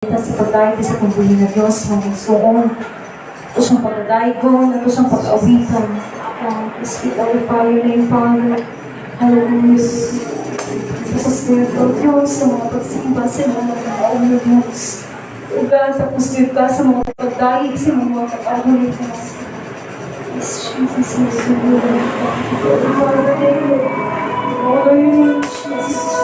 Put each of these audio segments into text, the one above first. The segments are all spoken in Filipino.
sa pagdaig sa pagbuhi na Diyos ng igsuon. Ito siyang pagdadaigon, ito siyang pag-awitan. Please we glorify your name, Father. Hallelujah. Sa Espiritu Diyos, sa mga pagsimba, sa mga pag-aon na Diyos. Ugan, tapos ka sa mga pagdaig, sa mga pag-aon na Diyos. Yes, Jesus, yes, Lord. Glorify your name, Lord. Honor your name, Jesus.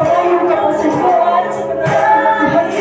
Pangayong kapasiguan sa pagkakas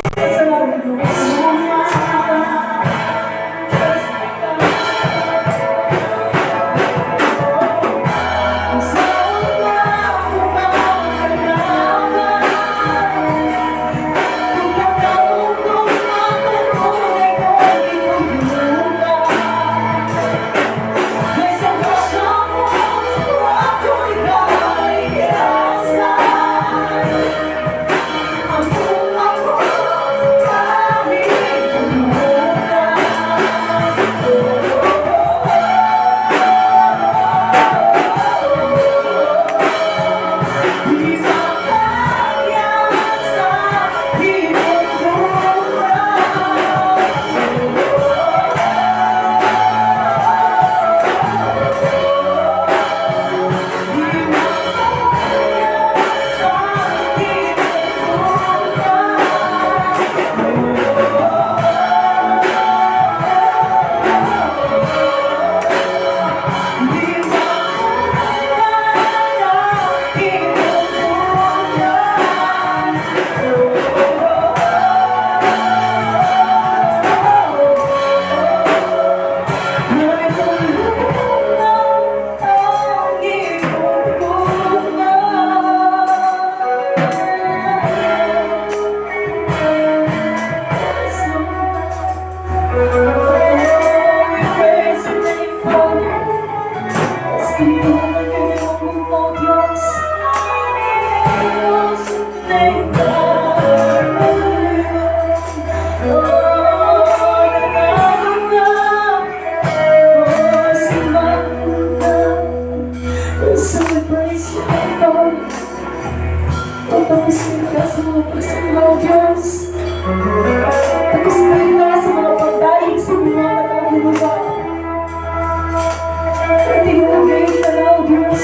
mga pagsumaw, Diyos. Tapos kayo na sa mga pagdaig sa mga katawang lupa. Tinulong kayo sa lao, Diyos.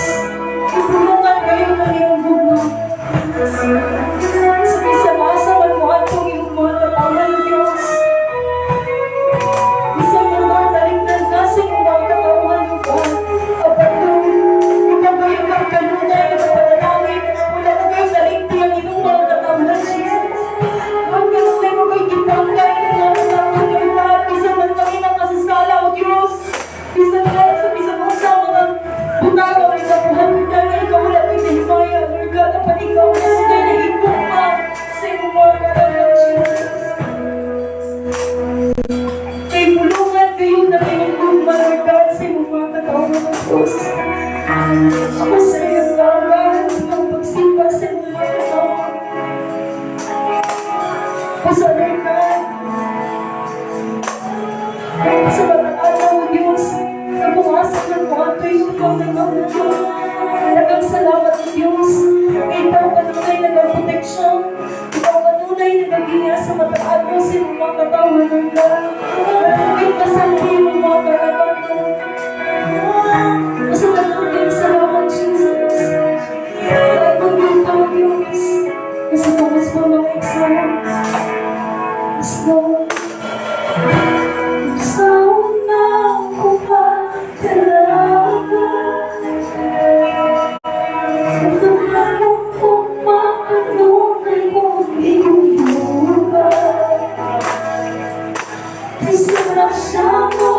Itulungan kayo ng iyong guma. Sa manuan kong iyong mga katawan, Diyos. Isang lugar talignan na sa iyong mga katawan, lupa. Apatong, ikaw kayo ng kanunay na panalangin. Wala na kayo naligti ang iyong mga katawan, Jesus. Huwag ka nung kayo kayo gipangkay ng mga katawan, lupa. Isang man kami ng kasasala, O Diyos. Isang nga sa isang sa mga butang o ikabuhan mo dahil ikaw wala kayo na himaya, Lord God. Dapat ikaw na sila na himuma sa iyong mga katawan, Jesus. Kay bulungan kayo na pinagduma, Lord God, sa iyong mga katawan, Diyos. Ako sa iyong lawan, ng pagsipa sa iyong mga katawan. Ako sa Lord God, sa mga araw, Diyos, na bumasak ng mga tuyong pagdamang Diyos. Talagang salamat, Diyos. Ikaw kanunay nagproteksyon. Ikaw kanunay nagagiya sa mataan mo sa iyong mga katawan, Lord God. Ikaw kasalpi mo mga katawan mo. Masalamat kayo salamat, Jesus. Kaya kung dito, Diyos, nasa tawas mo mga exam. Slow. Sa unang kupagdalagan, kung anong kumakanunay mong iyong lugar, isarap siya mo